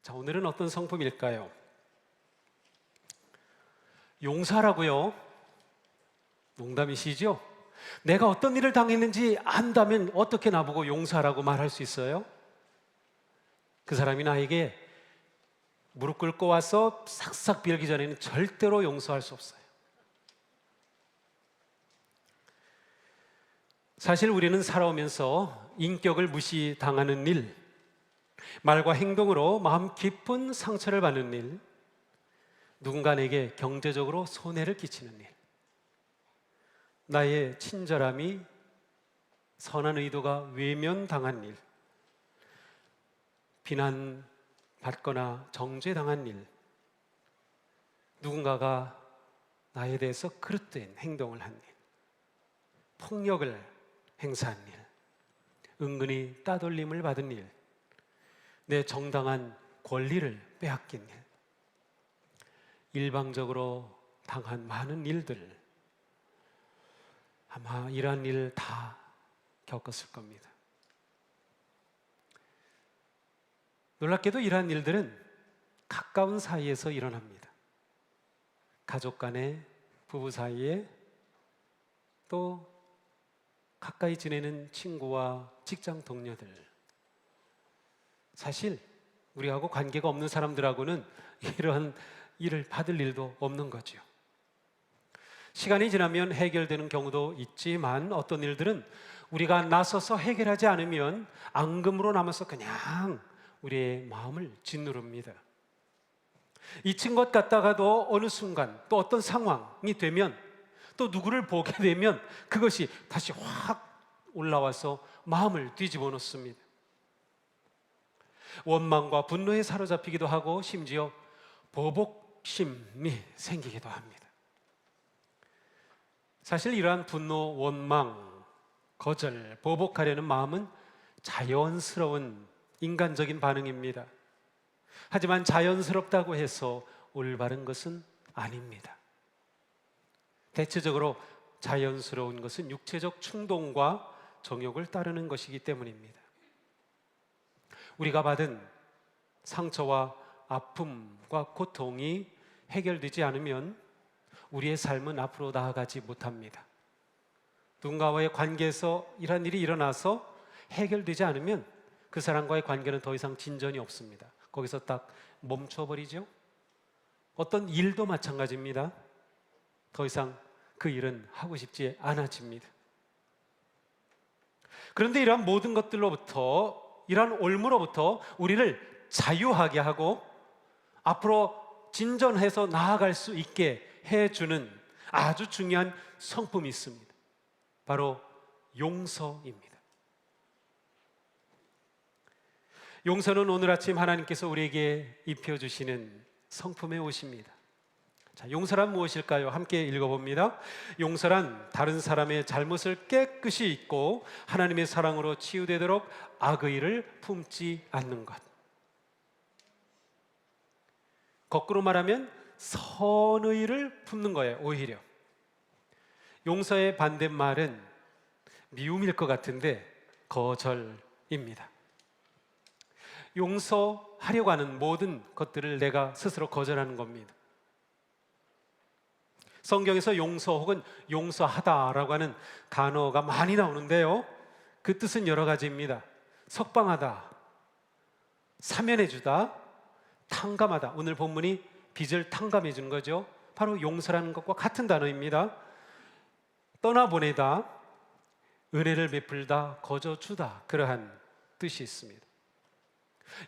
자, 오늘은 어떤 성품일까요? 용서하라고요? 농담이시죠? 내가 어떤 일을 당했는지 안다면 어떻게 나보고 용서하라고 말할 수 있어요? 그 사람이 나에게 무릎 꿇고 와서 싹싹 빌기 전에는 절대로 용서할 수 없어요. 사실 우리는 살아오면서 인격을 무시당하는 일, 말과 행동으로 마음 깊은 상처를 받는 일, 누군가 내게 경제적으로 손해를 끼치는 일, 나의 친절함이 선한 의도가 외면당한 일, 비난받거나 정죄당한 일, 누군가가 나에 대해서 그릇된 행동을 한 일, 폭력을 행사한 일, 은근히 따돌림을 받은 일, 내 정당한 권리를 빼앗긴 일, 일방적으로 당한 많은 일들, 아마 이러한 일 다 겪었을 겁니다. 놀랍게도 이러한 일들은 가까운 사이에서 일어납니다. 가족 간에, 부부 사이에, 또 가까이 지내는 친구와 직장 동료들, 사실 우리하고 관계가 없는 사람들하고는 이러한 일을 받을 일도 없는 거죠. 시간이 지나면 해결되는 경우도 있지만 어떤 일들은 우리가 나서서 해결하지 않으면 앙금으로 남아서 그냥 우리의 마음을 짓누릅니다. 잊힌 것 같다가도 어느 순간 또 어떤 상황이 되면 또 누구를 보게 되면 그것이 다시 확 올라와서 마음을 뒤집어 놓습니다. 원망과 분노에 사로잡히기도 하고 심지어 보복심이 생기기도 합니다. 사실 이러한 분노, 원망, 거절, 보복하려는 마음은 자연스러운 인간적인 반응입니다. 하지만 자연스럽다고 해서 올바른 것은 아닙니다. 대체적으로 자연스러운 것은 육체적 충동과 정욕을 따르는 것이기 때문입니다. 우리가 받은 상처와 아픔과 고통이 해결되지 않으면 우리의 삶은 앞으로 나아가지 못합니다. 누군가와의 관계에서 이런 일이 일어나서 해결되지 않으면 그 사람과의 관계는 더 이상 진전이 없습니다. 거기서 딱 멈춰버리죠. 어떤 일도 마찬가지입니다. 더 이상 그 일은 하고 싶지 않아집니다. 그런데 이러한 모든 것들로부터, 이러한 올무로부터 우리를 자유하게 하고 앞으로 진전해서 나아갈 수 있게 해주는 아주 중요한 성품이 있습니다. 바로 용서입니다. 용서는 오늘 아침 하나님께서 우리에게 입혀주시는 성품의 옷입니다. 자, 용서란 무엇일까요? 함께 읽어봅니다. 용서란 다른 사람의 잘못을 깨끗이 잊고 하나님의 사랑으로 치유되도록 악의를 품지 않는 것. 거꾸로 말하면 선의를 품는 거예요. 오히려 용서의 반대말은 미움일 것 같은데 거절입니다. 용서하려고 하는 모든 것들을 내가 스스로 거절하는 겁니다. 성경에서 용서 혹은 용서하다라고 하는 단어가 많이 나오는데요, 그 뜻은 여러 가지입니다. 석방하다, 사면해주다, 탕감하다. 오늘 본문이 빚을 탕감해 준 거죠. 바로 용서라는 것과 같은 단어입니다. 떠나보내다, 은혜를 베풀다, 거저주다, 그러한 뜻이 있습니다.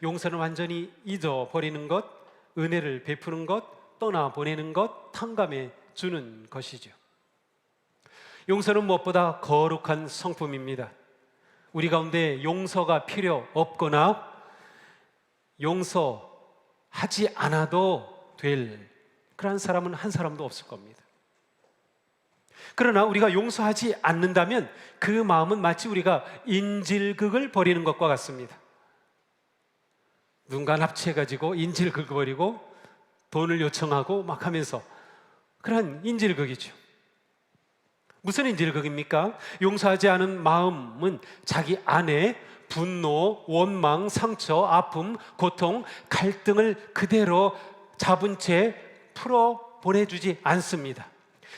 용서는 완전히 잊어버리는 것, 은혜를 베푸는 것, 떠나보내는 것, 탕감해 주는 것이죠. 용서는 무엇보다 거룩한 성품입니다. 우리 가운데 용서가 필요 없거나 용서하지 않아도 될 그런 사람은 한 사람도 없을 겁니다. 그러나 우리가 용서하지 않는다면 그 마음은 마치 우리가 인질극을 벌이는 것과 같습니다. 누군가 납치해가지고 인질극을 벌이고 돈을 요청하고 막 하면서 그런 인질극이죠. 무슨 인질극입니까? 용서하지 않은 마음은 자기 안에 분노, 원망, 상처, 아픔, 고통, 갈등을 그대로 잡은 채 풀어 보내주지 않습니다.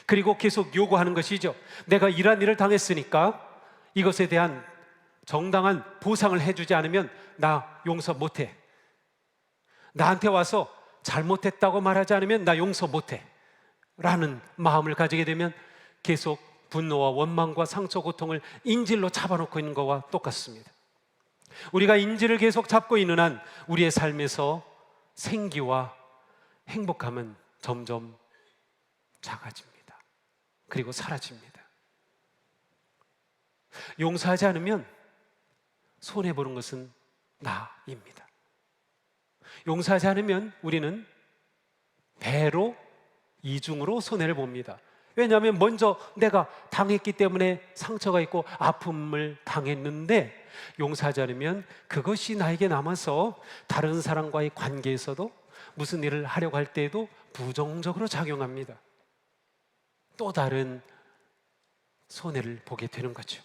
그리고 계속 요구하는 것이죠. 내가 이러한 일을 당했으니까 이것에 대한 정당한 보상을 해주지 않으면 나 용서 못해. 나한테 와서 잘못했다고 말하지 않으면 나 용서 못해 라는 마음을 가지게 되면 계속 분노와 원망과 상처, 고통을 인질로 잡아놓고 있는 것과 똑같습니다. 우리가 인질을 계속 잡고 있는 한 우리의 삶에서 생기와 행복함은 점점 작아집니다. 그리고 사라집니다. 용서하지 않으면 손해보는 것은 나입니다. 용서하지 않으면 우리는 배로 이중으로 손해를 봅니다. 왜냐하면 먼저 내가 당했기 때문에 상처가 있고 아픔을 당했는데 용서하지 않으면 그것이 나에게 남아서 다른 사람과의 관계에서도 무슨 일을 하려고 할 때에도 부정적으로 작용합니다. 또 다른 손해를 보게 되는 거죠.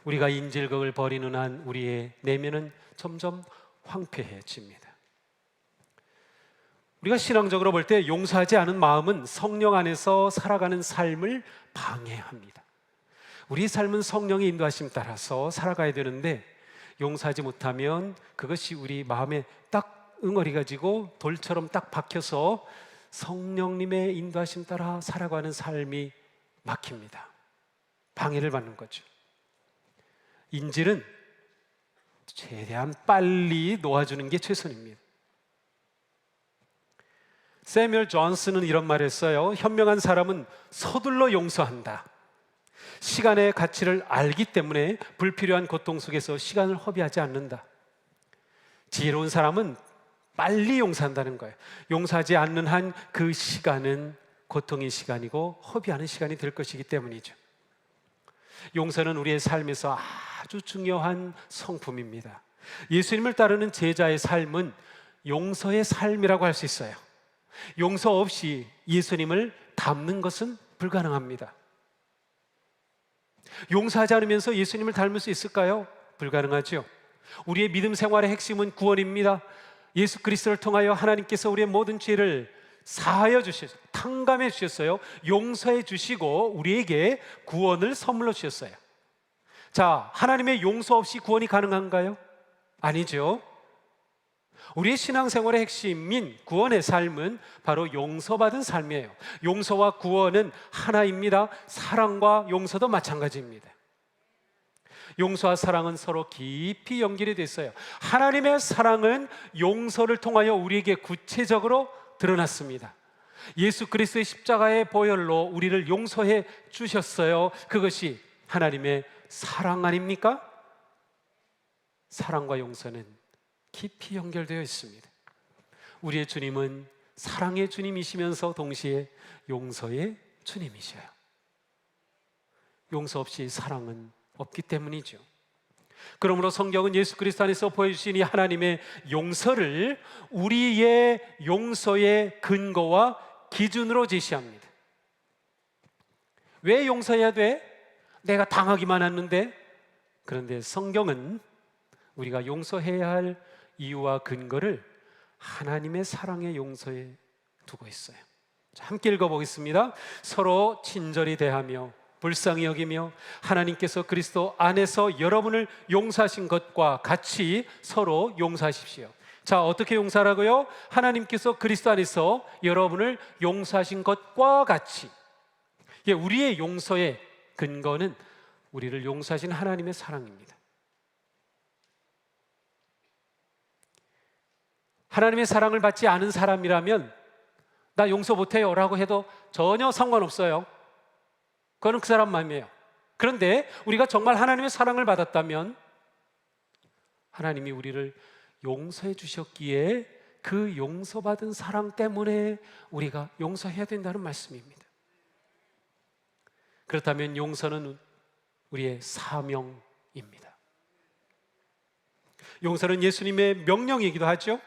우리가 인질극을 벌이는 한 우리의 내면은 점점 황폐해집니다. 우리가 신앙적으로 볼 때 용서하지 않은 마음은 성령 안에서 살아가는 삶을 방해합니다. 우리 삶은 성령의 인도하심 따라서 살아가야 되는데 용서하지 못하면 그것이 우리 마음에 딱 응어리가 지고 돌처럼 딱 박혀서 성령님의 인도하심 따라 살아가는 삶이 막힙니다. 방해를 받는 거죠. 인질은 최대한 빨리 놓아주는 게 최선입니다. 세뮤얼 존슨은 이런 말을 했어요. 현명한 사람은 서둘러 용서한다. 시간의 가치를 알기 때문에 불필요한 고통 속에서 시간을 허비하지 않는다. 지혜로운 사람은 빨리 용서한다는 거예요. 용서하지 않는 한 그 시간은 고통의 시간이고 허비하는 시간이 될 것이기 때문이죠. 용서는 우리의 삶에서 아주 중요한 성품입니다. 예수님을 따르는 제자의 삶은 용서의 삶이라고 할 수 있어요. 용서 없이 예수님을 닮는 것은 불가능합니다. 용서하지 않으면서 예수님을 닮을 수 있을까요? 불가능하죠. 우리의 믿음 생활의 핵심은 구원입니다. 예수 그리스도를 통하여 하나님께서 우리의 모든 죄를 사하여 주셨어요. 탕감해 주셨어요. 용서해 주시고 우리에게 구원을 선물로 주셨어요. 자, 하나님의 용서 없이 구원이 가능한가요? 아니죠. 우리의 신앙생활의 핵심인 구원의 삶은 바로 용서받은 삶이에요. 용서와 구원은 하나입니다. 사랑과 용서도 마찬가지입니다. 용서와 사랑은 서로 깊이 연결이 됐어요. 하나님의 사랑은 용서를 통하여 우리에게 구체적으로 드러났습니다. 예수 그리스도의 십자가의 보혈로 우리를 용서해 주셨어요. 그것이 하나님의 사랑 아닙니까? 사랑과 용서는 깊이 연결되어 있습니다. 우리의 주님은 사랑의 주님이시면서 동시에 용서의 주님이셔요. 용서 없이 사랑은 없기 때문이죠. 그러므로 성경은 예수 그리스도 안에서 보여주신 이 하나님의 용서를 우리의 용서의 근거와 기준으로 제시합니다. 왜 용서해야 돼? 내가 당하기만 했는데. 그런데 성경은 우리가 용서해야 할 이유와 근거를 하나님의 사랑의 용서에 두고 있어요. 자, 함께 읽어보겠습니다. 서로 친절히 대하며 불쌍히 여기며 하나님께서 그리스도 안에서 여러분을 용서하신 것과 같이 서로 용서하십시오. 자, 어떻게 용서하라고요? 하나님께서 그리스도 안에서 여러분을 용서하신 것과 같이. 우리의 용서의 근거는 우리를 용서하신 하나님의 사랑입니다. 하나님의 사랑을 받지 않은 사람이라면 나 용서 못해요 라고 해도 전혀 상관없어요. 그거는 그 사람 마음이에요. 그런데 우리가 정말 하나님의 사랑을 받았다면 하나님이 우리를 용서해 주셨기에 그 용서받은 사랑 때문에 우리가 용서해야 된다는 말씀입니다. 그렇다면 용서는 우리의 사명입니다. 용서는 예수님의 명령이기도 하죠.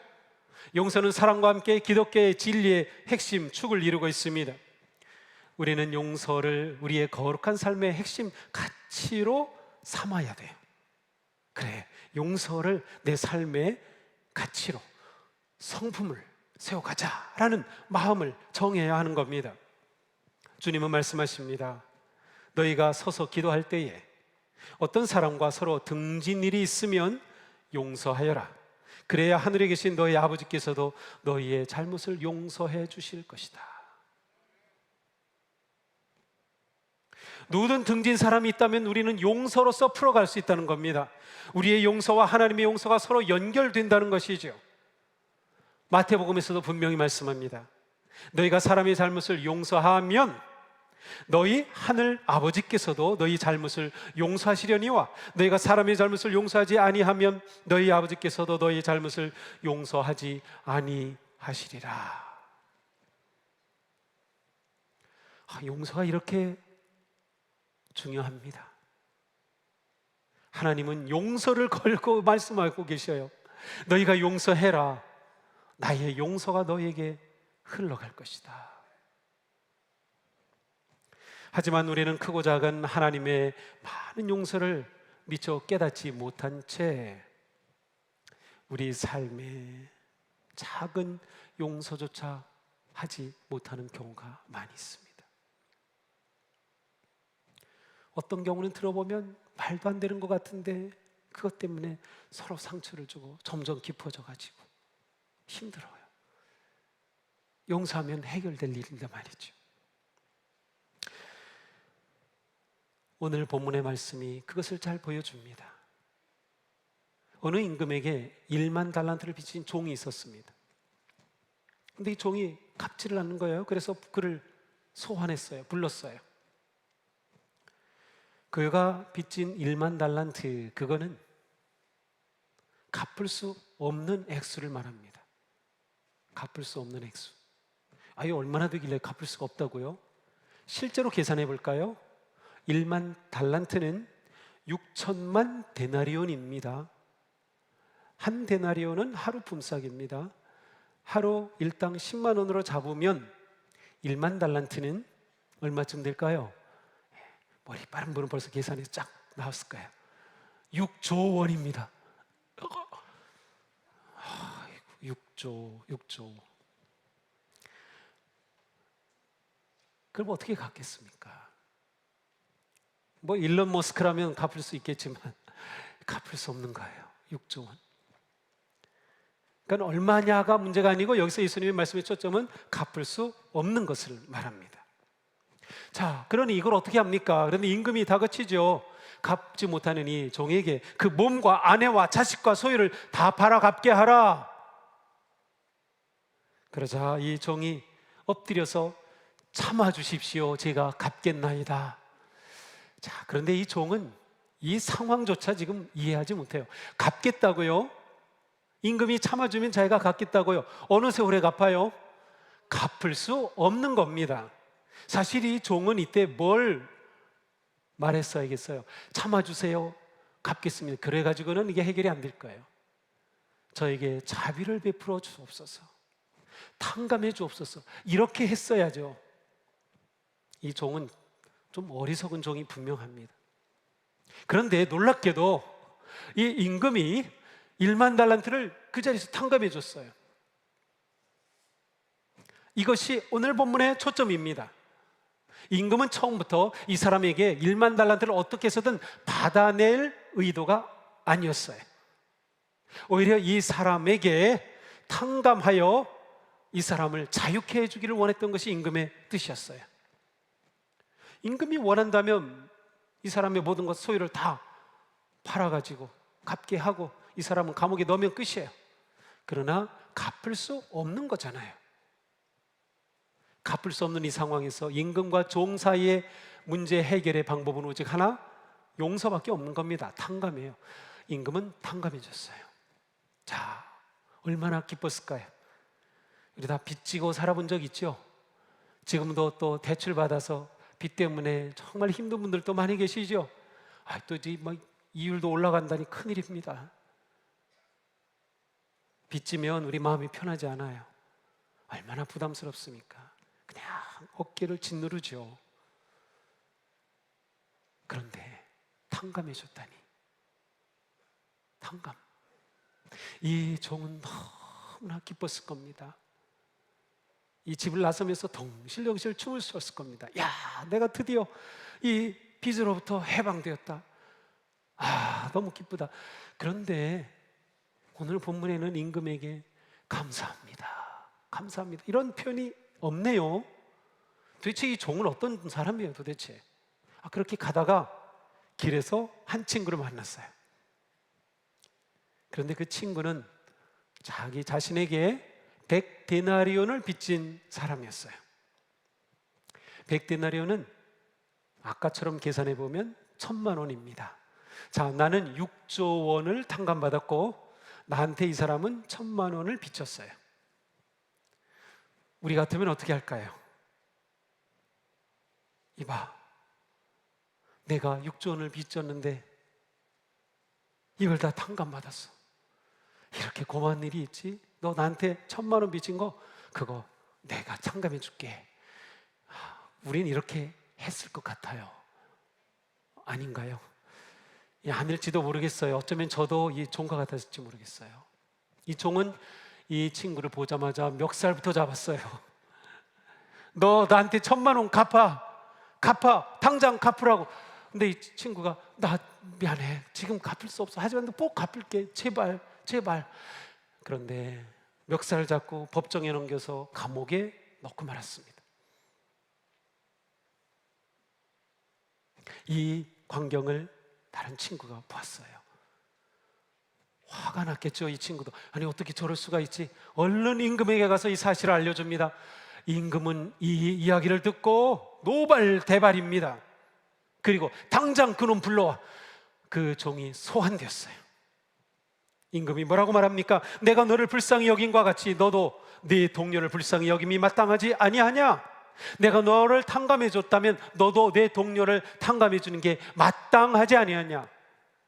용서는 사랑과 함께 기독교의 진리의 핵심 축을 이루고 있습니다. 우리는 용서를 우리의 거룩한 삶의 핵심 가치로 삼아야 돼요. 그래, 용서를 내 삶의 가치로, 성품을 세워가자라는 마음을 정해야 하는 겁니다. 주님은 말씀하십니다. 너희가 서서 기도할 때에 어떤 사람과 서로 등진 일이 있으면 용서하여라. 그래야 하늘에 계신 너희 아버지께서도 너희의 잘못을 용서해 주실 것이다. 누구든 등진 사람이 있다면 우리는 용서로서 풀어갈 수 있다는 겁니다. 우리의 용서와 하나님의 용서가 서로 연결된다는 것이죠. 마태복음에서도 분명히 말씀합니다. 너희가 사람의 잘못을 용서하면 너희 하늘 아버지께서도 너희 잘못을 용서하시려니와 너희가 사람의 잘못을 용서하지 아니하면 너희 아버지께서도 너희 잘못을 용서하지 아니하시리라. 용서가 이렇게 중요합니다. 하나님은 용서를 걸고 말씀하고 계셔요. 너희가 용서해라. 나의 용서가 너에게 흘러갈 것이다. 하지만 우리는 크고 작은 하나님의 많은 용서를 미처 깨닫지 못한 채 우리 삶에 작은 용서조차 하지 못하는 경우가 많이 있습니다. 어떤 경우는 들어보면 말도 안 되는 것 같은데 그것 때문에 서로 상처를 주고 점점 깊어져 가지고 힘들어요. 용서하면 해결될 일인데 말이죠. 오늘 본문의 말씀이 그것을 잘 보여줍니다. 어느 임금에게 1만 달란트를 빚진 종이 있었습니다. 근데 이 종이 갚지를 않는 거예요. 그래서 그를 소환했어요. 불렀어요. 그가 빚진 1만 달란트, 그거는 갚을 수 없는 액수를 말합니다. 갚을 수 없는 액수. 아예 얼마나 되길래 갚을 수가 없다고요? 실제로 계산해 볼까요? 1만 달란트는 6천만 데나리온입니다. 한 데나리온은 하루 품삯입니다. 하루 일당 10만 원으로 잡으면 1만 달란트는 얼마쯤 될까요? 머리 빠른 분은 벌써 계산해서 쫙 나왔을 거예요. 6조 원입니다. 6조. 그럼 어떻게 갚겠습니까? 뭐 일론 머스크라면 갚을 수 있겠지만 갚을 수 없는 거예요. 6조 원. 그러니까 얼마냐가 문제가 아니고 여기서 예수님의 말씀의 초점은 갚을 수 없는 것을 말합니다. 자, 그러니 이걸 어떻게 합니까? 그런데 임금이 다그치죠. 갚지 못하는 이 종에게 그 몸과 아내와 자식과 소유를 다 팔아 갚게 하라. 그러자 이 종이 엎드려서 참아 주십시오. 제가 갚겠나이다. 자, 그런데 이 종은 이 상황조차 지금 이해하지 못해요. 갚겠다고요? 임금이 참아주면 자기가 갚겠다고요? 어느 세월에 갚아요? 갚을 수 없는 겁니다. 사실 이 종은 이때 뭘 말했어야겠어요? 참아주세요. 갚겠습니다. 그래가지고는 이게 해결이 안 될 거예요. 저에게 자비를 베풀어 주옵소서. 탕감해 주옵소서. 이렇게 했어야죠. 이 종은 좀 어리석은 종이 분명합니다. 그런데 놀랍게도 이 임금이 1만 달란트를 그 자리에서 탕감해 줬어요. 이것이 오늘 본문의 초점입니다. 임금은 처음부터 이 사람에게 1만 달란트를 어떻게 해서든 받아낼 의도가 아니었어요. 오히려 이 사람에게 탕감하여 이 사람을 자유케 해주기를 원했던 것이 임금의 뜻이었어요. 임금이 원한다면 이 사람의 모든 것 소유를 다 팔아가지고 갚게 하고 이 사람은 감옥에 넣으면 끝이에요. 그러나 갚을 수 없는 거잖아요. 갚을 수 없는 이 상황에서 임금과 종 사이의 문제 해결의 방법은 오직 하나, 용서밖에 없는 겁니다. 탕감이에요. 임금은 탕감해 줬어요. 자, 얼마나 기뻤을까요? 우리 다 빚지고 살아본 적 있죠? 지금도 또 대출 받아서 빚 때문에 정말 힘든 분들도 많이 계시죠? 또 이제 막 이율도 올라간다니 큰일입니다. 빚지면 우리 마음이 편하지 않아요. 얼마나 부담스럽습니까? 그냥 어깨를 짓누르죠. 그런데 탕감해 줬다니. 탕감. 이 종은 너무나 기뻤을 겁니다. 이 집을 나서면서 덩실덩실 춤을 췄을 겁니다. 야, 내가 드디어 이 빚으로부터 해방되었다. 아, 너무 기쁘다. 그런데 오늘 본문에는 임금에게 감사합니다, 감사합니다, 이런 표현이 없네요. 도대체 이 종은 어떤 사람이에요 도대체? 그렇게 가다가 길에서 한 친구를 만났어요. 그런데 그 친구는 자기 자신에게 100데나리온을 빚진 사람이었어요. 100데나리온은 아까처럼 계산해 보면 1000만 원입니다. 자, 나는 6조 원을 탕감받았고 나한테 이 사람은 1000만 원을 빚졌어요. 우리 같으면 어떻게 할까요? 이봐, 내가 6조 원을 빚졌는데 이걸 다 탕감받았어. 이렇게 고마운 일이 있지? 너 나한테 1000만 원 빚진 거 그거 내가 탕감해 줄게. 우린 이렇게 했을 것 같아요. 아닌가요? 아닐지도 모르겠어요. 어쩌면 저도 이 종과 같았을지 모르겠어요. 이 종은 이 친구를 보자마자 멱살부터 잡았어요. 너 나한테 1000만 원 갚아, 당장 갚으라고. 근데 이 친구가 나 미안해, 지금 갚을 수 없어, 하지만 꼭 갚을게, 제발. 그런데 멱살 잡고 법정에 넘겨서 감옥에 넣고 말았습니다. 이 광경을 다른 친구가 봤어요. 화가 났겠죠. 이 친구도 아니 어떻게 저럴 수가 있지. 얼른 임금에게 가서 이 사실을 알려줍니다. 임금은 이 이야기를 듣고 노발대발입니다. 그리고 당장 그놈 불러와. 그 종이 소환되었어요. 임금이 뭐라고 말합니까? 내가 너를 불쌍히 여긴과 같이 너도 네 동료를 불쌍히 여김이 마땅하지 아니하냐? 내가 너를 탕감해 줬다면 너도 내 동료를 탕감해 주는 게 마땅하지 아니하냐?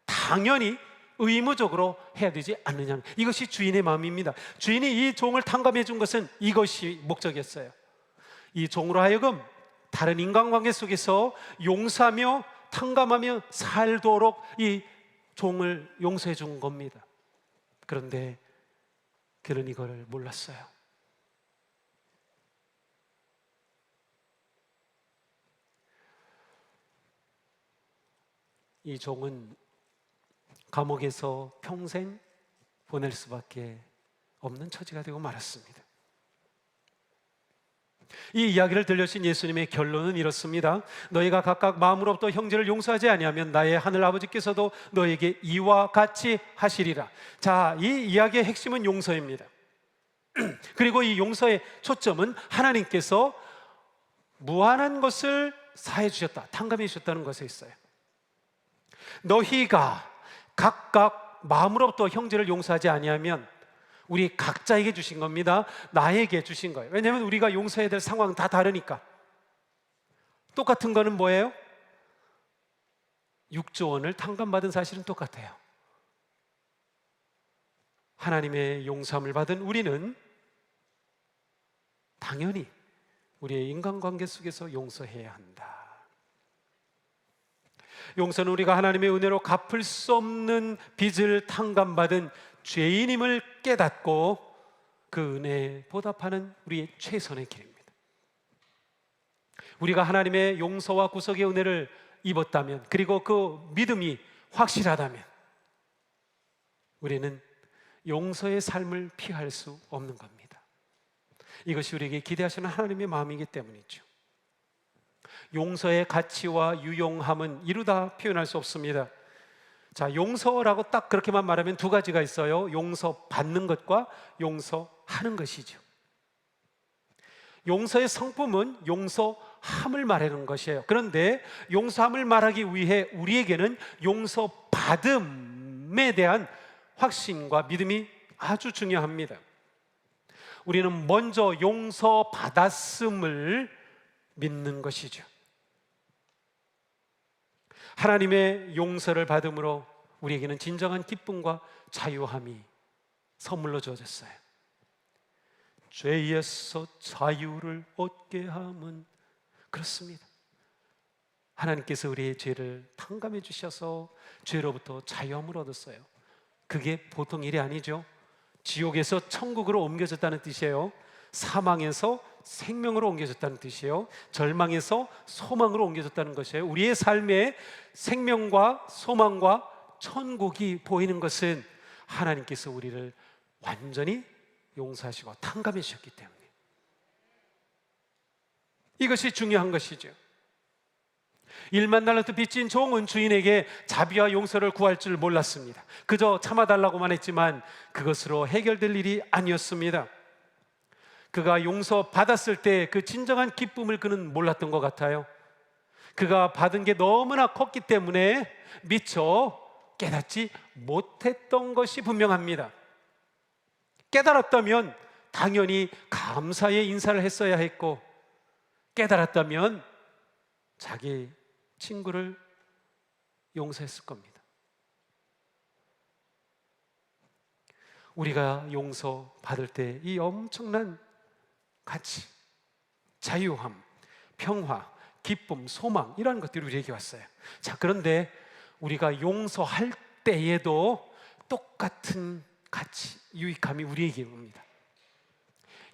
당연히 의무적으로 해야 되지 않느냐. 이것이 주인의 마음입니다. 주인이 이 종을 탕감해 준 것은 이것이 목적이었어요. 이 종으로 하여금 다른 인간관계 속에서 용서하며 탕감하며 살도록 이 종을 용서해 준 겁니다. 그런데 그는 이걸 몰랐어요. 이 종은 감옥에서 평생 보낼 수밖에 없는 처지가 되고 말았습니다. 이 이야기를 들려주신 예수님의 결론은 이렇습니다. 너희가 각각 마음으로부터 형제를 용서하지 아니하면 나의 하늘 아버지께서도 너에게 이와 같이 하시리라. 자, 이 이야기의 핵심은 용서입니다. 그리고 이 용서의 초점은 하나님께서 무한한 것을 사해 주셨다, 탕감해 주셨다는 것에 있어요. 너희가 각각 마음으로부터 형제를 용서하지 아니하면 우리 각자에게 주신 겁니다. 나에게 주신 거예요. 왜냐하면 우리가 용서해야 될 상황은 다 다르니까. 똑같은 거는 뭐예요? 6조 원을 탕감받은 사실은 똑같아요. 하나님의 용서함을 받은 우리는 당연히 우리의 인간관계 속에서 용서해야 한다. 용서는 우리가 하나님의 은혜로 갚을 수 없는 빚을 탕감받은 죄인임을 깨닫고 그 은혜에 보답하는 우리의 최선의 길입니다. 우리가 하나님의 용서와 구속의 은혜를 입었다면, 그리고 그 믿음이 확실하다면 우리는 용서의 삶을 피할 수 없는 겁니다. 이것이 우리에게 기대하시는 하나님의 마음이기 때문이죠. 용서의 가치와 유용함은 이루다 표현할 수 없습니다. 자, 용서라고 딱 그렇게만 말하면 두 가지가 있어요. 용서받는 것과 용서하는 것이죠. 용서의 성품은 용서함을 말하는 것이에요. 그런데 용서함을 말하기 위해 우리에게는 용서받음에 대한 확신과 믿음이 아주 중요합니다. 우리는 먼저 용서받았음을 믿는 것이죠. 하나님의 용서를 받음으로 우리에게는 진정한 기쁨과 자유함이 선물로 주어졌어요. 죄에서 자유를 얻게 함은 그렇습니다. 하나님께서 우리의 죄를 탕감해 주셔서 죄로부터 자유함을 얻었어요. 그게 보통 일이 아니죠. 지옥에서 천국으로 옮겨졌다는 뜻이에요. 사망에서 생명으로 옮겨졌다는 뜻이에요. 절망에서 소망으로 옮겨졌다는 것이에요. 우리의 삶에 생명과 소망과 천국이 보이는 것은 하나님께서 우리를 완전히 용서하시고 탕감해 주셨기 때문에, 이것이 중요한 것이죠. 일만 달란트 빚진 종은 주인에게 자비와 용서를 구할 줄 몰랐습니다. 그저 참아달라고만 했지만 그것으로 해결될 일이 아니었습니다. 그가 용서받았을 때 그 진정한 기쁨을 그는 몰랐던 것 같아요. 그가 받은 게 너무나 컸기 때문에 미처 깨닫지 못했던 것이 분명합니다. 깨달았다면 당연히 감사의 인사를 했어야 했고, 깨달았다면 자기 친구를 용서했을 겁니다. 우리가 용서받을 때 이 엄청난 가치, 자유함, 평화, 기쁨, 소망, 이런 것들이 우리에게 왔어요. 자, 그런데 우리가 용서할 때에도 똑같은 가치, 유익함이 우리에게 옵니다.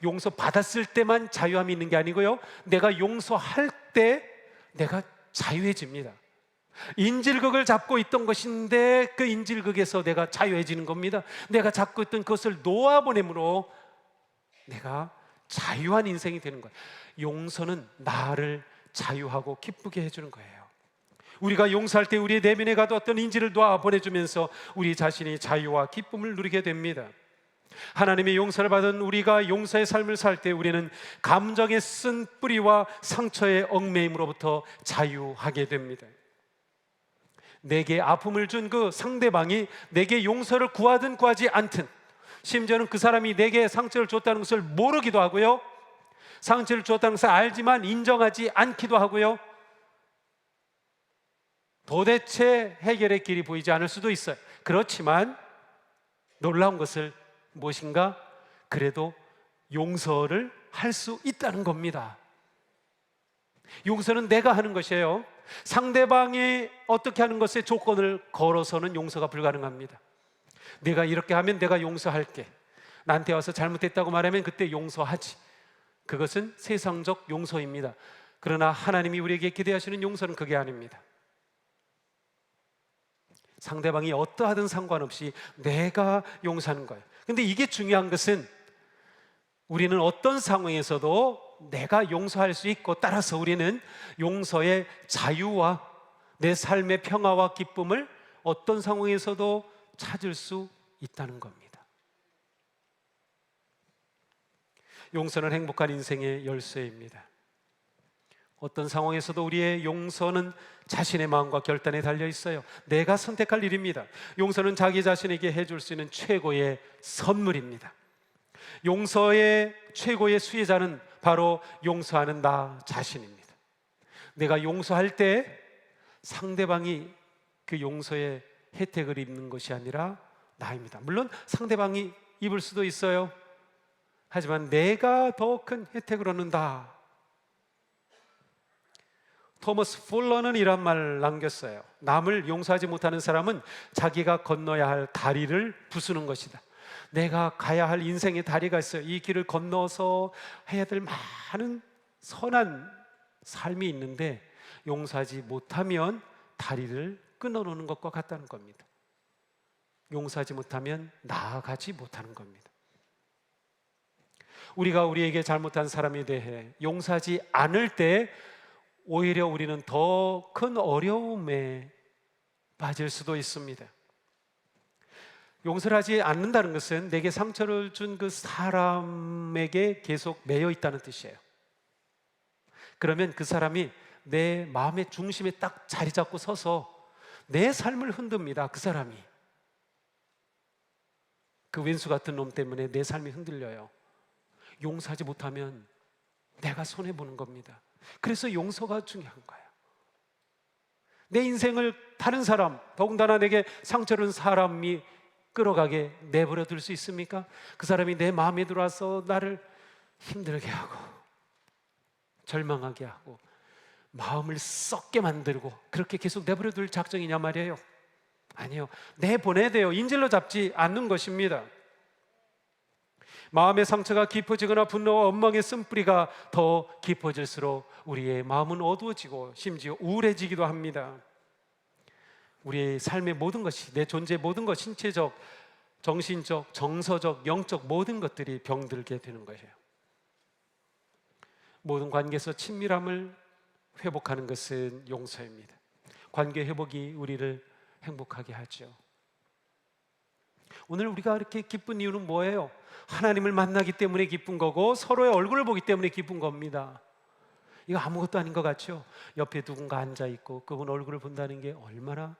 용서받았을 때만 자유함이 있는 게 아니고요, 내가 용서할 때 내가 자유해집니다. 인질극을 잡고 있던 것인데 그 인질극에서 내가 자유해지는 겁니다. 내가 잡고 있던 것을 놓아보냄으로 내가 자유한 인생이 되는 거예요. 용서는 나를 자유하고 기쁘게 해주는 거예요. 우리가 용서할 때 우리의 내면에 가두었던 인질을 놓아 보내주면서 우리 자신이 자유와 기쁨을 누리게 됩니다. 하나님의 용서를 받은 우리가 용서의 삶을 살 때 우리는 감정에 쓴 뿌리와 상처의 얽매임으로부터 자유하게 됩니다. 내게 아픔을 준 그 상대방이 내게 용서를 구하든 구하지 않든, 심지어는 그 사람이 내게 상처를 줬다는 것을 모르기도 하고요, 상처를 줬다는 것을 알지만 인정하지 않기도 하고요, 도대체 해결의 길이 보이지 않을 수도 있어요. 그렇지만 놀라운 것을 무엇인가? 그래도 용서를 할 수 있다는 겁니다. 용서는 내가 하는 것이에요. 상대방이 어떻게 하는 것에 조건을 걸어서는 용서가 불가능합니다. 내가 이렇게 하면 내가 용서할게, 나한테 와서 잘못했다고 말하면 그때 용서하지. 그것은 세상적 용서입니다. 그러나 하나님이 우리에게 기대하시는 용서는 그게 아닙니다. 상대방이 어떠하든 상관없이 내가 용서하는 거예요. 근데 이게 중요한 것은 우리는 어떤 상황에서도 내가 용서할 수 있고, 따라서 우리는 용서의 자유와 내 삶의 평화와 기쁨을 어떤 상황에서도 찾을 수 있다는 겁니다. 용서는 행복한 인생의 열쇠입니다. 어떤 상황에서도 우리의 용서는 자신의 마음과 결단에 달려 있어요. 내가 선택할 일입니다. 용서는 자기 자신에게 해줄 수 있는 최고의 선물입니다. 용서의 최고의 수혜자는 바로 용서하는 나 자신입니다. 내가 용서할 때 상대방이 그 용서의 혜택을 입는 것이 아니라 나입니다. 물론 상대방이 입을 수도 있어요. 하지만 내가 더 큰 혜택을 얻는다. 토머스 풀러는 이런 말을 남겼어요. 남을 용서하지 못하는 사람은 자기가 건너야 할 다리를 부수는 것이다. 내가 가야 할 인생의 다리가 있어요. 이 길을 건너서 해야 될 많은 선한 삶이 있는데 용서하지 못하면 다리를 끊어놓는 것과 같다는 겁니다. 용서하지 못하면 나아가지 못하는 겁니다. 우리가 우리에게 잘못한 사람에 대해 용서하지 않을 때 오히려 우리는 더 큰 어려움에 빠질 수도 있습니다. 용서를 하지 않는다는 것은 내게 상처를 준 그 사람에게 계속 매여 있다는 뜻이에요. 그러면 그 사람이 내 마음의 중심에 딱 자리 잡고 서서 내 삶을 흔듭니다. 그 사람이, 그 왼수 같은 놈 때문에 내 삶이 흔들려요. 용서하지 못하면 내가 손해보는 겁니다. 그래서 용서가 중요한 거예요. 내 인생을 다른 사람, 더군다나 내게 상처를 준 사람이 끌어가게 내버려 둘 수 있습니까? 그 사람이 내 마음에 들어와서 나를 힘들게 하고 절망하게 하고 마음을 썩게 만들고 그렇게 계속 내버려 둘 작정이냐 말이에요. 아니요, 내보내야 돼요. 인질로 잡지 않는 것입니다. 마음의 상처가 깊어지거나 분노와 원망의 쓴뿌리가 더 깊어질수록 우리의 마음은 어두워지고 심지어 우울해지기도 합니다. 우리의 삶의 모든 것이, 내 존재의 모든 것, 신체적, 정신적, 정서적, 영적 모든 것들이 병들게 되는 것이에요. 모든 관계에서 친밀함을 회복하는 것은 용서입니다. 관계 회복이 우리를 행복하게 하죠. 오늘 우리가 이렇게 기쁜 이유는 뭐예요? 하나님을 만나기 때문에 기쁜 거고 서로의 얼굴을 보기 때문에 기쁜 겁니다. 이거 아무것도 아닌 것 같죠? 옆에 누군가 앉아있고 그분 얼굴을 본다는 게 얼마나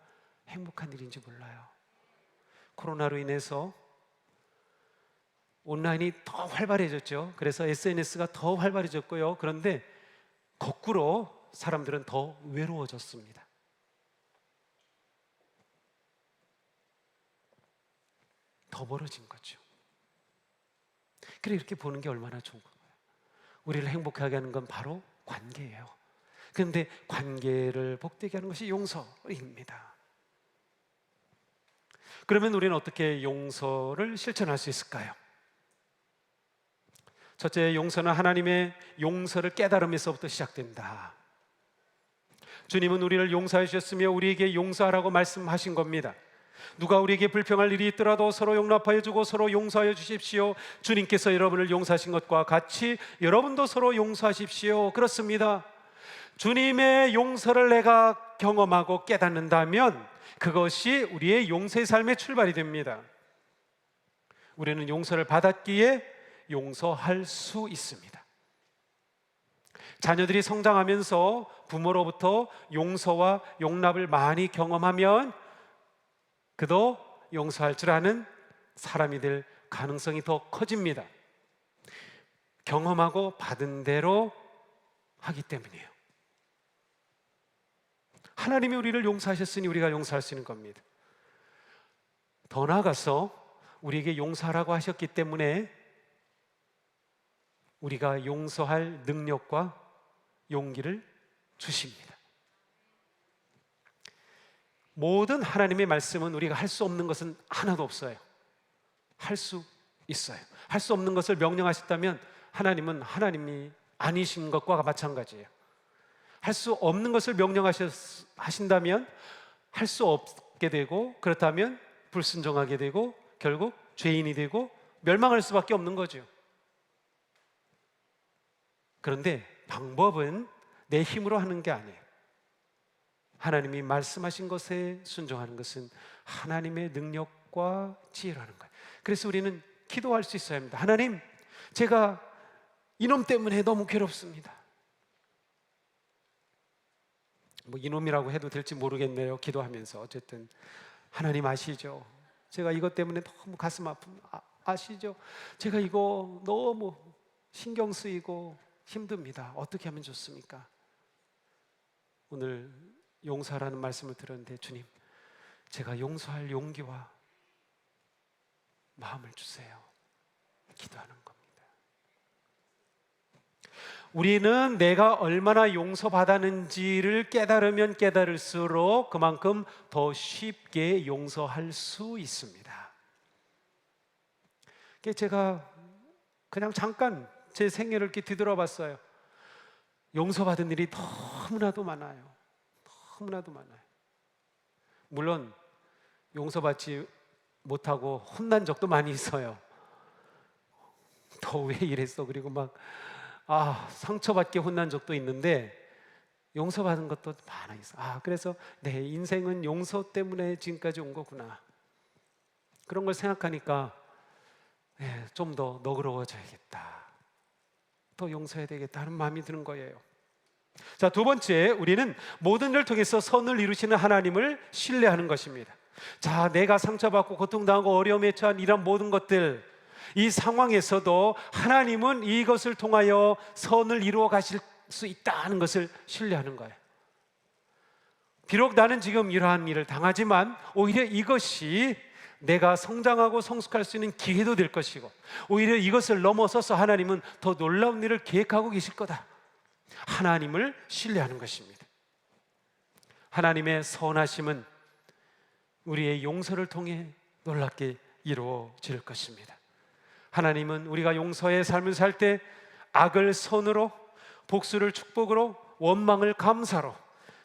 행복한 일인지 몰라요. 코로나로 인해서 온라인이 더 활발해졌죠. 그래서 SNS가 더 활발해졌고요. 그런데 거꾸로 사람들은 더 외로워졌습니다. 더 멀어진 거죠. 그래, 이렇게 보는 게 얼마나 좋은 거예요. 우리를 행복하게 하는 건 바로 관계예요. 그런데 관계를 복되게 하는 것이 용서입니다. 그러면 우리는 어떻게 용서를 실천할 수 있을까요? 첫째, 용서는 하나님의 용서를 깨달음에서부터 시작된다. 주님은 우리를 용서해 주셨으며 우리에게 용서하라고 말씀하신 겁니다. 누가 우리에게 불평할 일이 있더라도 서로 용납하여 주고 서로 용서하여 주십시오. 주님께서 여러분을 용서하신 것과 같이 여러분도 서로 용서하십시오. 그렇습니다. 주님의 용서를 내가 경험하고 깨닫는다면 그것이 우리의 용서의 삶의 출발이 됩니다. 우리는 용서를 받았기에 용서할 수 있습니다. 자녀들이 성장하면서 부모로부터 용서와 용납을 많이 경험하면 그도 용서할 줄 아는 사람이 될 가능성이 더 커집니다. 경험하고 받은 대로 하기 때문이에요. 하나님이 우리를 용서하셨으니 우리가 용서할 수 있는 겁니다. 더 나아가서 우리에게 용서하라고 하셨기 때문에 우리가 용서할 능력과 용기를 주십니다. 모든 하나님의 말씀은 우리가 할 수 없는 것은 하나도 없어요. 할 수 있어요. 할 수 없는 것을 명령하셨다면 하나님은 하나님이 아니신 것과 마찬가지예요. 할 수 없는 것을 명령하신다면 할 수 없게 되고, 그렇다면 불순종하게 되고 결국 죄인이 되고 멸망할 수밖에 없는 거죠. 그런데 방법은 내 힘으로 하는 게 아니에요. 하나님이 말씀하신 것에 순종하는 것은 하나님의 능력과 지혜로 하는 거예요. 그래서 우리는 기도할 수 있어야 합니다. 하나님, 제가 이놈 때문에 너무 괴롭습니다. 뭐 이놈이라고 해도 될지 모르겠네요. 기도하면서 어쨌든 하나님 아시죠? 제가 이것 때문에 너무 가슴 아픔 아시죠? 제가 이거 너무 신경 쓰이고 힘듭니다. 어떻게 하면 좋습니까? 오늘 용서라는 말씀을 들었는데 주님, 제가 용서할 용기와 마음을 주세요. 기도하는 겁니다. 우리는 내가 얼마나 용서받았는지를 깨달으면 깨달을수록 그만큼 더 쉽게 용서할 수 있습니다. 제가 그냥 잠깐 제 생애를 이렇게 뒤돌아봤어요. 용서받은 일이 너무나도 많아요. 너무나도 많아요. 물론 용서받지 못하고 혼난 적도 많이 있어요. 너 왜 이랬어? 그리고 막 상처받게 혼난 적도 있는데 용서받은 것도 많아 있어. 그래서 내 인생은 용서 때문에 지금까지 온 거구나. 그런 걸 생각하니까 좀 더 너그러워져야겠다. 더 용서해야 되겠다 하는 마음이 드는 거예요. 자, 두 번째, 우리는 모든 일을 통해서 선을 이루시는 하나님을 신뢰하는 것입니다. 자, 내가 상처받고 고통당하고 어려움에 처한 이런 모든 것들, 이 상황에서도 하나님은 이것을 통하여 선을 이루어 가실 수 있다는 것을 신뢰하는 거예요. 비록 나는 지금 이러한 일을 당하지만 오히려 이것이 내가 성장하고 성숙할 수 있는 기회도 될 것이고, 오히려 이것을 넘어서서 하나님은 더 놀라운 일을 계획하고 계실 거다. 하나님을 신뢰하는 것입니다. 하나님의 선하심은 우리의 용서를 통해 놀랍게 이루어질 것입니다. 하나님은 우리가 용서의 삶을 살 때 악을 선으로, 복수를 축복으로, 원망을 감사로,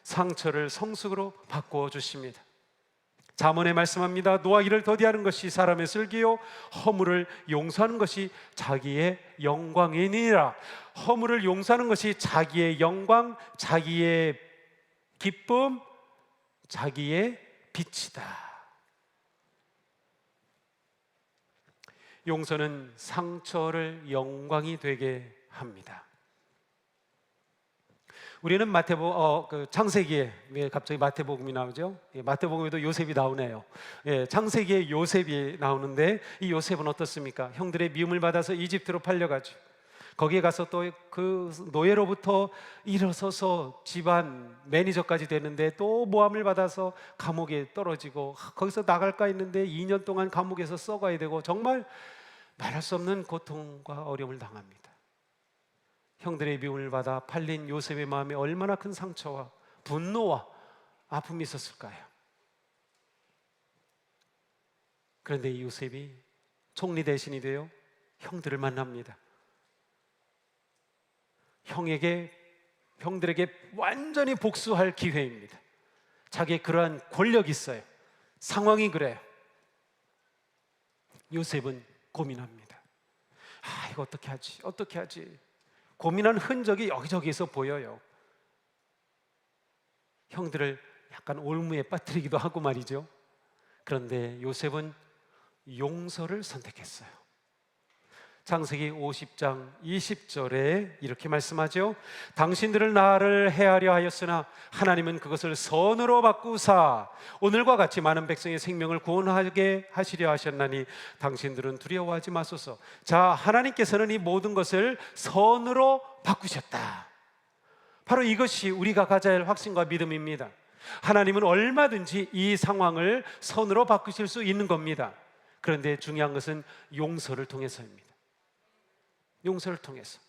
상처를 성숙으로 바꾸어 주십니다. 잠언에 말씀합니다. 노하기를 더디하는 것이 사람의 슬기요, 허물을 용서하는 것이 자기의 영광이니라. 허물을 용서하는 것이 자기의 영광, 자기의 기쁨, 자기의 빛이다. 용서는 상처를 영광이 되게 합니다. 우리는 창세기에, 왜 갑자기 마태복음이 나오죠? 마태복음에도 요셉이 나오네요. 창세기에 요셉이 나오는데, 이 요셉은 어떻습니까? 형들의 미움을 받아서 이집트로 팔려가지고 거기에 가서 또 그 노예로부터 일어서서 집안 매니저까지 되는데, 또 모함을 받아서 감옥에 떨어지고, 거기서 나갈까 했는데 2년 동안 감옥에서 썩어야 되고, 정말 말할 수 없는 고통과 어려움을 당합니다. 형들의 미움을 받아 팔린 요셉의 마음에 얼마나 큰 상처와 분노와 아픔이 있었을까요? 그런데 이 요셉이 총리 대신이 되어 형들을 만납니다. 형들에게 완전히 복수할 기회입니다. 자기의 그러한 권력이 있어요. 상황이 그래요. 요셉은 고민합니다. 이거 어떻게 하지? 고민한 흔적이 여기저기에서 보여요. 형들을 약간 올무에 빠뜨리기도 하고 말이죠. 그런데 요셉은 용서를 선택했어요. 창세기 50장 20절에 이렇게 말씀하죠. 당신들은 나를 해하려 하였으나 하나님은 그것을 선으로 바꾸사 오늘과 같이 많은 백성의 생명을 구원하게 하시려 하셨나니 당신들은 두려워하지 마소서. 자, 하나님께서는 이 모든 것을 선으로 바꾸셨다. 바로 이것이 우리가 가져야 할 확신과 믿음입니다. 하나님은 얼마든지 이 상황을 선으로 바꾸실 수 있는 겁니다. 그런데 중요한 것은 용서를 통해서입니다. 용서를 통해서.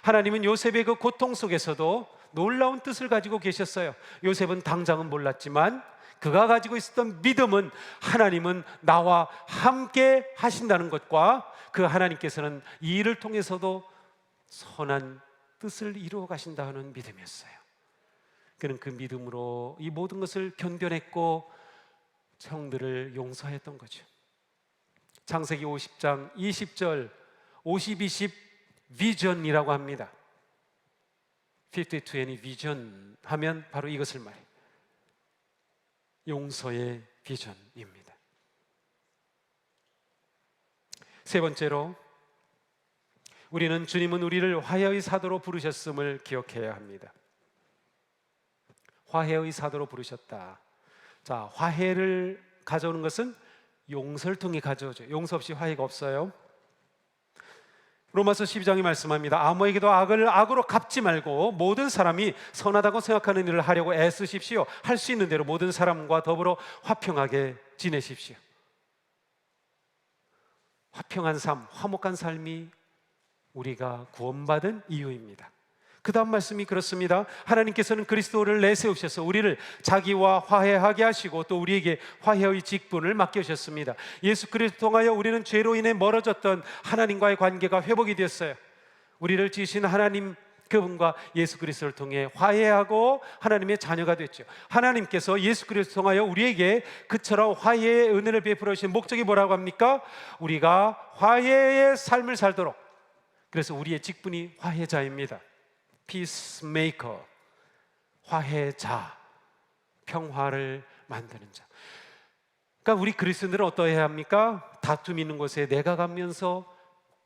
하나님은 요셉의 그 고통 속에서도 놀라운 뜻을 가지고 계셨어요. 요셉은 당장은 몰랐지만 그가 가지고 있었던 믿음은 하나님은 나와 함께 하신다는 것과 그 하나님께서는 이 일을 통해서도 선한 뜻을 이루어 가신다는 믿음이었어요. 그는 그 믿음으로 이 모든 것을 견뎌냈고 형들을 용서했던 거죠. 창세기 50장 20절 50-20 비전이라고 합니다. 50-20 비전 하면 바로 이것을 말해요. 용서의 비전입니다. 세 번째로, 우리는 주님은 우리를 화해의 사도로 부르셨음을 기억해야 합니다. 화해의 사도로 부르셨다. 자, 화해를 가져오는 것은 용서를 통해 가져오죠. 용서 없이 화해가 없어요. 로마서 12장이 말씀합니다. 아무에게도 악을 악으로 갚지 말고 모든 사람이 선하다고 생각하는 일을 하려고 애쓰십시오. 할 수 있는 대로 모든 사람과 더불어 화평하게 지내십시오. 화평한 삶, 화목한 삶이 우리가 구원받은 이유입니다. 그 다음 말씀이 그렇습니다. 하나님께서는 그리스도를 내세우셔서 우리를 자기와 화해하게 하시고 또 우리에게 화해의 직분을 맡겨주셨습니다. 예수 그리스도 통하여 우리는 죄로 인해 멀어졌던 하나님과의 관계가 회복이 되었어요. 우리를 지으신 하나님 그분과 예수 그리스도를 통해 화해하고 하나님의 자녀가 됐죠. 하나님께서 예수 그리스도 통하여 우리에게 그처럼 화해의 은혜를 베풀어 주신 목적이 뭐라고 합니까? 우리가 화해의 삶을 살도록. 그래서 우리의 직분이 화해자입니다. Peacemaker, 화해자, 평화를 만드는 자. 그러니까 우리 그리스도인들은 어떠해야 합니까? 다툼 있는 곳에 내가 가면서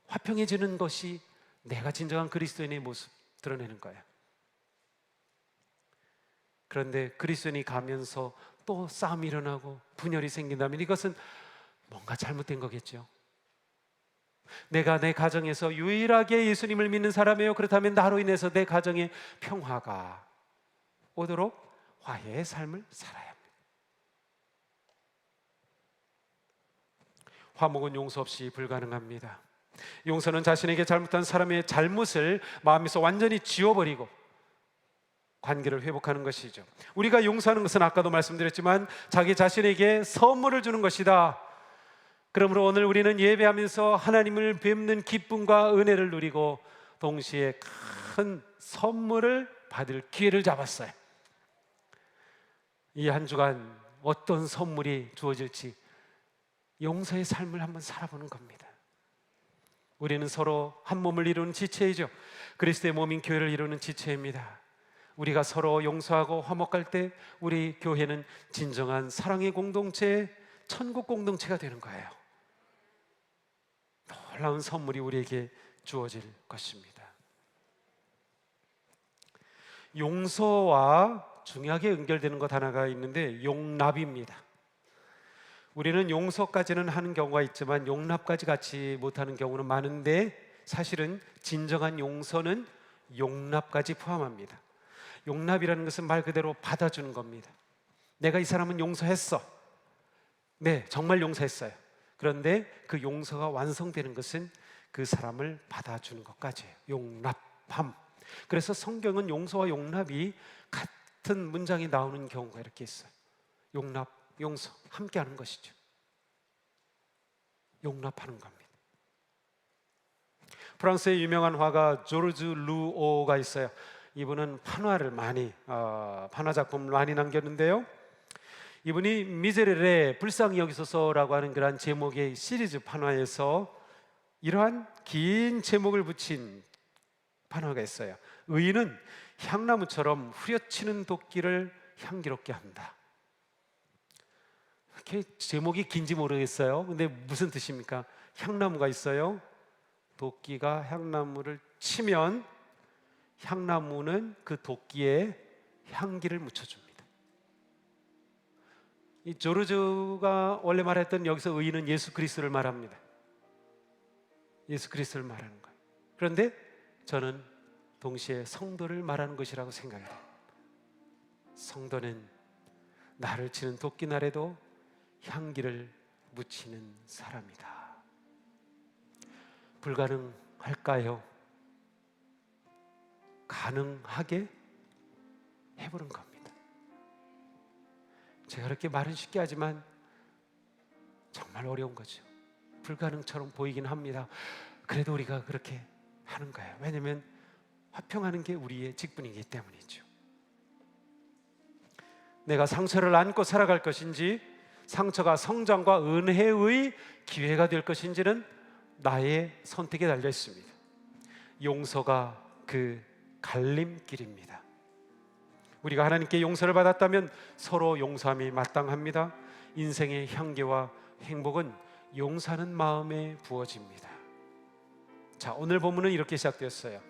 화평해지는 것이 내가 진정한 그리스도인의 모습 드러내는 거예요. 그런데 그리스도인이 가면서 또 싸움이 일어나고 분열이 생긴다면 이것은 뭔가 잘못된 거겠죠. 내가 내 가정에서 유일하게 예수님을 믿는 사람이에요. 그렇다면 나로 인해서 내 가정에 평화가 오도록 화해의 삶을 살아야 합니다. 화목은 용서 없이 불가능합니다. 용서는 자신에게 잘못한 사람의 잘못을 마음에서 완전히 지워버리고 관계를 회복하는 것이죠. 우리가 용서하는 것은 아까도 말씀드렸지만 자기 자신에게 선물을 주는 것이다. 그러므로 오늘 우리는 예배하면서 하나님을 뵙는 기쁨과 은혜를 누리고 동시에 큰 선물을 받을 기회를 잡았어요. 이 한 주간 어떤 선물이 주어질지 용서의 삶을 한번 살아보는 겁니다. 우리는 서로 한 몸을 이루는 지체이죠. 그리스도의 몸인 교회를 이루는 지체입니다. 우리가 서로 용서하고 화목할 때 우리 교회는 진정한 사랑의 공동체, 천국 공동체가 되는 거예요. 놀라운 선물이 우리에게 주어질 것입니다. 용서와 중요하게 연결되는 것 하나가 있는데 용납입니다. 우리는 용서까지는 하는 경우가 있지만 용납까지 같이 못하는 경우는 많은데 사실은 진정한 용서는 용납까지 포함합니다. 용납이라는 것은 말 그대로 받아주는 겁니다. 내가 이 사람은 용서했어. 네, 정말 용서했어요. 그런데 그 용서가 완성되는 것은 그 사람을 받아주는 것까지예요. 용납함. 그래서 성경은 용서와 용납이 같은 문장이 나오는 경우가 이렇게 있어요. 용납, 용서 함께 하는 것이죠. 용납하는 겁니다. 프랑스의 유명한 화가 조르주 루오가 있어요. 이분은 판화를 많이 판화 작품을 많이 남겼는데요. 이분이 미제렐의 불쌍히 여기소서라고 하는 그런 제목의 시리즈 판화에서 이러한 긴 제목을 붙인 판화가 있어요. 의인은 향나무처럼 후려치는 도끼를 향기롭게 한다. 이렇게 제목이 긴지 모르겠어요. 근데 무슨 뜻입니까? 향나무가 있어요. 도끼가 향나무를 치면 향나무는 그 도끼에 향기를 묻혀줍니다. 이 조르주가 원래 말했던 여기서 의인은 예수 그리스도를 말합니다. 예수 그리스도를 말하는 거예요. 그런데 저는 동시에 성도를 말하는 것이라고 생각해요. 성도는 나를 치는 도끼날에도 향기를 묻히는 사람이다. 불가능할까요? 가능하게 해보는 겁니다. 제가 그렇게 말은 쉽게 하지만 정말 어려운 거죠. 불가능처럼 보이긴 합니다. 그래도 우리가 그렇게 하는 거예요. 왜냐하면 화평하는 게 우리의 직분이기 때문이죠. 내가 상처를 안고 살아갈 것인지 상처가 성장과 은혜의 기회가 될 것인지는 나의 선택에 달려 있습니다. 용서가 그 갈림길입니다. 우리가 하나님께 용서를 받았다면 서로 용서함이 마땅합니다. 인생의 향기와 행복은 용서하는 마음에 부어집니다. 자, 오늘 본문은 이렇게 시작되었어요.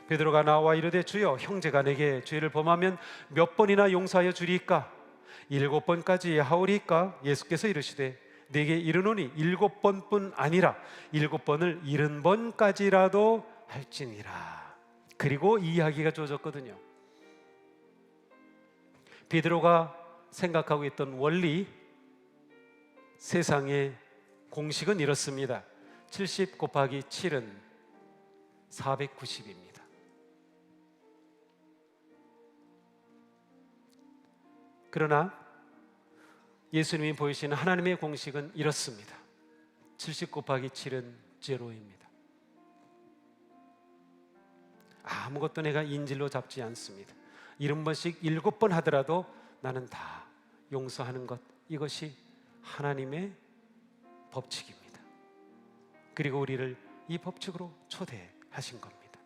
베드로가 나와 이르되 주여, 형제가 내게 죄를 범하면 몇 번이나 용서하여 주리이까? 7번까지 하오리이까? 예수께서 이르시되 내게 이르노니 7번뿐 아니라 7번을 70번까지라도 할지니라. 그리고 이 이야기가 주어졌거든요. 베드로가 생각하고 있던 원리, 세상의 공식은 이렇습니다. 70 곱하기 7은 490입니다. 그러나 예수님이 보이시는 하나님의 공식은 이렇습니다. 70 곱하기 7은 제로입니다. 아무것도 내가 인질로 잡지 않습니다. 70번씩 7번 하더라도 나는 다 용서하는 것, 이것이 하나님의 법칙입니다. 그리고 우리를 이 법칙으로 초대하신 겁니다.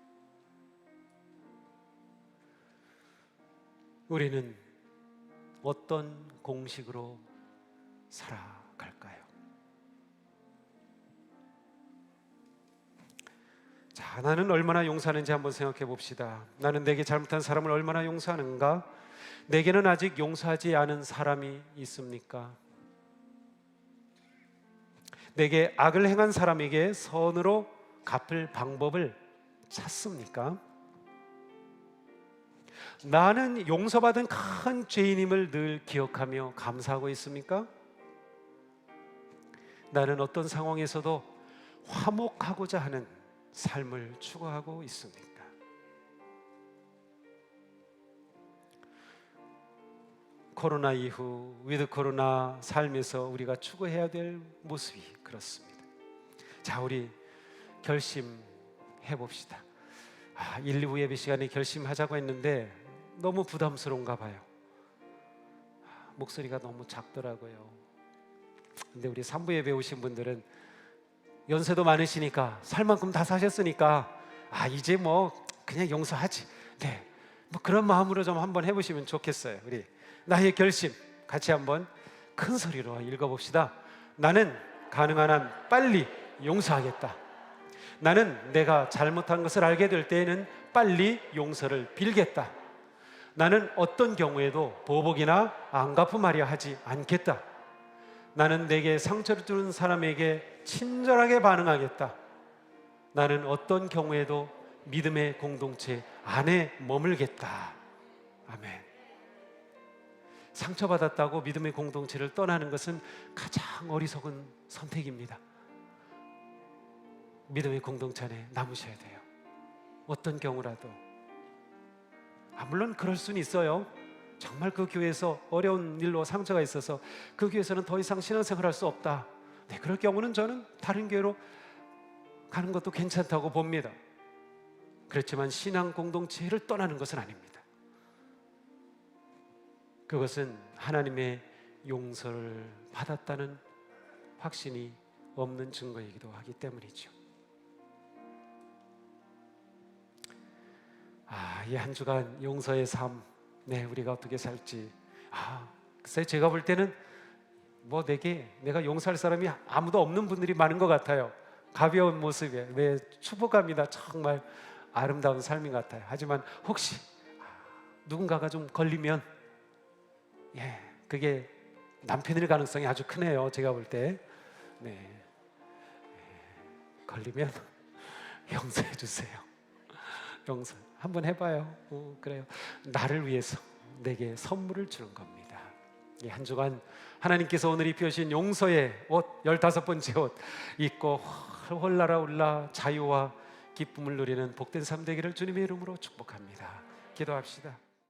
우리는 어떤 공식으로 살아갈까요? 자, 나는 얼마나 용서하는지 한번 생각해 봅시다. 나는 내게 잘못한 사람을 얼마나 용서하는가? 내게는 아직 용서하지 않은 사람이 있습니까? 내게 악을 행한 사람에게 선으로 갚을 방법을 찾습니까? 나는 용서받은 큰 죄인임을 늘 기억하며 감사하고 있습니까? 나는 어떤 상황에서도 화목하고자 하는 삶을 추구하고 있습니까? 코로나 이후 위드 코로나 삶에서 우리가 추구해야 될 모습이 그렇습니다. 자, 우리 결심해 봅시다. 1, 2부 예배 시간에 결심하자고 했는데 너무 부담스러운가 봐요. 목소리가 너무 작더라고요. 근데 우리 3부 예배 오신 분들은 연세도 많으시니까 살 만큼 다 사셨으니까 이제 뭐 그냥 용서하지. 네, 뭐 그런 마음으로 좀 한번 해보시면 좋겠어요. 우리 나의 결심 같이 한번 큰 소리로 읽어봅시다. 나는 가능한 한 빨리 용서하겠다. 나는 내가 잘못한 것을 알게 될 때에는 빨리 용서를 빌겠다. 나는 어떤 경우에도 보복이나 안갚음하려 하지 않겠다. 나는 내게 상처를 주는 사람에게 친절하게 반응하겠다. 나는 어떤 경우에도 믿음의 공동체 안에 머물겠다. 아멘. 상처받았다고 믿음의 공동체를 떠나는 것은 가장 어리석은 선택입니다. 믿음의 공동체 안에 남으셔야 돼요. 어떤 경우라도. 물론 그럴 수는 있어요. 정말 그 교회에서 어려운 일로 상처가 있어서 그 교회에서는 더 이상 신앙생활을 할 수 없다. 네, 그럴 경우는 저는 다른 교회로 가는 것도 괜찮다고 봅니다. 그렇지만 신앙 공동체를 떠나는 것은 아닙니다. 그것은 하나님의 용서를 받았다는 확신이 없는 증거이기도 하기 때문이죠. 이 한 주간 용서의 삶, 네, 우리가 어떻게 살지. 글쎄 제가 볼 때는 뭐 내가 용서할 사람이 아무도 없는 분들이 많은 것 같아요. 가벼운 모습에 왜 축복합니다. 정말 아름다운 삶인 것 같아요. 하지만 혹시 누군가가 좀 걸리면 그게 남편일 가능성이 아주 크네요. 제가 볼 때. 네. 걸리면 용서해 주세요. 용서 한번 해봐요. 그래요. 나를 위해서 내게 선물을 주는 겁니다. 한 주간 하나님께서 오늘 입혀주신 용서의 옷 15번째 옷 입고 홀 날아올라 자유와 기쁨을 누리는 복된 삶 되기를 주님의 이름으로 축복합니다. 기도합시다.